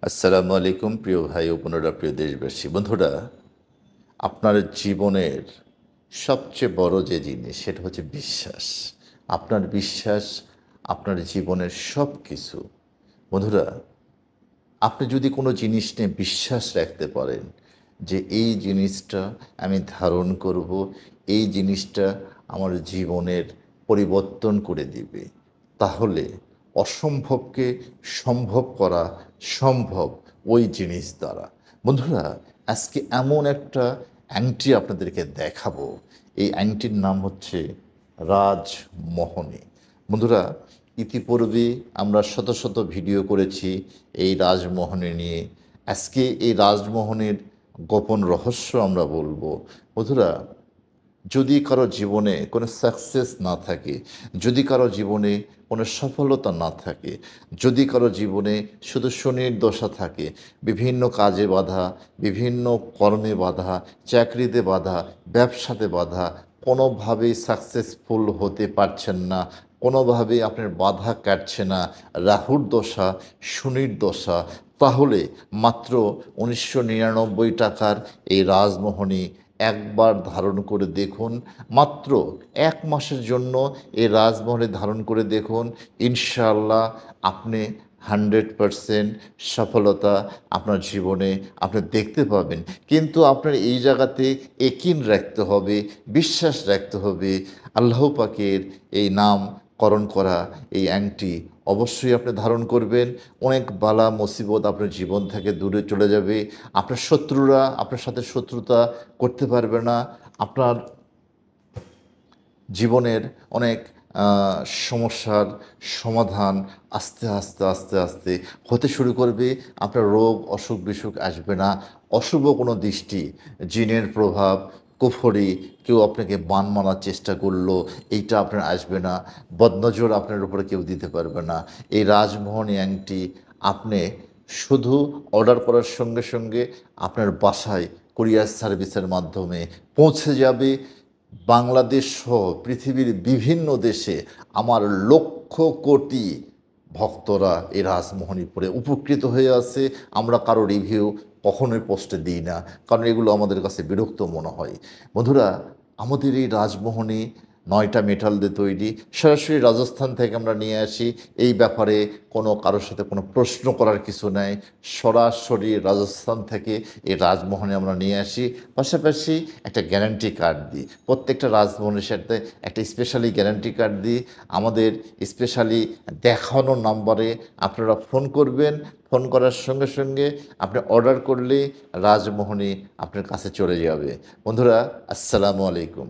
আসসালামু আলাইকুম প্রিয় ভাই ও বোনেরা, প্রিয় দেশবাসী। বন্ধুরা, আপনার জীবনের সবচেয়ে বড় যে জিনিস সেটা হচ্ছে বিশ্বাস। আপনার বিশ্বাস আপনার জীবনের সব কিছু। বন্ধুরা, আপনি যদি কোনো জিনিস নিয়ে বিশ্বাস রাখতে পারেন যে এই জিনিসটা আমি ধারণ করব, এই জিনিসটা আমার জীবনের পরিবর্তন করে দিবে, তাহলে অসম্ভবকে সম্ভব করা সম্ভব ওই জিনিস দ্বারা। বন্ধুরা, আজকে এমন একটা আংটি আপনাদেরকে দেখাবো। এই আংটির নাম হচ্ছে রাজমোহনী। বন্ধুরা, ইতিপূর্বে আমরা শত শত ভিডিও করেছি এই রাজমোহনী নিয়ে। আজকে এই রাজমোহনের গোপন রহস্য আমরা বলবো। বন্ধুরা, যদি কারো জীবনে কোনো সাকসেস না থাকে, যদি কারো জীবনে কোনো সফলতা না থাকে, যদি কারো জীবনে শুধু শনির দশা থাকে, বিভিন্ন কাজে বাধা, বিভিন্ন কর্মে বাধা, চাকরিতে বাধা, ব্যবসাতে বাধা, কোনোভাবেই সাকসেসফুল হতে পারছেন না, কোনোভাবেই আপনার বাধা কাটছে না, রাহুর দশা, শনির দশা, তাহলে মাত্র ১৯৯৯ টাকার এই রাজমোহনী একবার ধারণ করে দেখুন। মাত্র ১ মাসের জন্য এই রাজমহলে ধারণ করে দেখুন। ইনশাআল্লাহ আপনি 100% সফলতা আপনার জীবনে আপনি দেখতে পাবেন। কিন্তু আপনার এই জায়গাতে একিন রাখতে হবে, বিশ্বাস রাখতে হবে। আল্লাহ পাকের এই নাম করণ করা এই আংটি অবশ্যই আপনি ধারণ করবেন। অনেক বালা মুসিবত আপনার জীবন থেকে দূরে চলে যাবে। আপনার শত্রুরা আপনার সাথে শত্রুতা করতে পারবে না। আপনার জীবনের অনেক সমস্যার সমাধান আস্তে আস্তে আস্তে আস্তে হতে শুরু করবে। আপনার রোগ অসুখ বিসুখ আসবে না। অশুভ কোনো দৃষ্টি, জিনের প্রভাব, কুফরি, কেউ আপনাকে বান মারার চেষ্টা করলো, এইটা আপনার আসবে না। বদনজর আপনার উপরে কেউ দিতে পারবে না। এই রাজমোহনী আংটি আপনি শুধু অর্ডার করার সঙ্গে সঙ্গে আপনার বাসায় কুরিয়ার সার্ভিসের মাধ্যমে পৌঁছে যাবে। বাংলাদেশ সহ পৃথিবীর বিভিন্ন দেশে আমার লক্ষ কোটি ভক্তরা এই রাজমোহনী পড়ে উপকৃত হয়ে আছে। আমরা কারো রিভিউ কখনোই পোস্টে দিই না, কারণ এগুলো আমাদের কাছে বিরক্ত মনে হয়। বন্ধুরা, আমাদের এই রাজমোহনী ৯টা মেটাল দিয়ে তৈরি, সরাসরি রাজস্থান থেকে আমরা নিয়ে আসি। এই ব্যাপারে কোনো কারোর সাথে কোনো প্রশ্ন করার কিছু নাই। সরাসরি রাজস্থান থেকে এই রাজমোহনী আমরা নিয়ে আসি। পাশাপাশি একটা গ্যারান্টি কার্ড দিই। প্রত্যেকটা রাজমোহনের সাথে একটা স্পেশালি গ্যারান্টি কার্ড দিই। আমাদের স্পেশালি দেখানো নাম্বারে আপনারা ফোন করবেন। ফোন করার সঙ্গে সঙ্গে আপনি অর্ডার করলেই রাজমোহনী আপনার কাছে চলে যাবে। বন্ধুরা, আসসালামু আলাইকুম।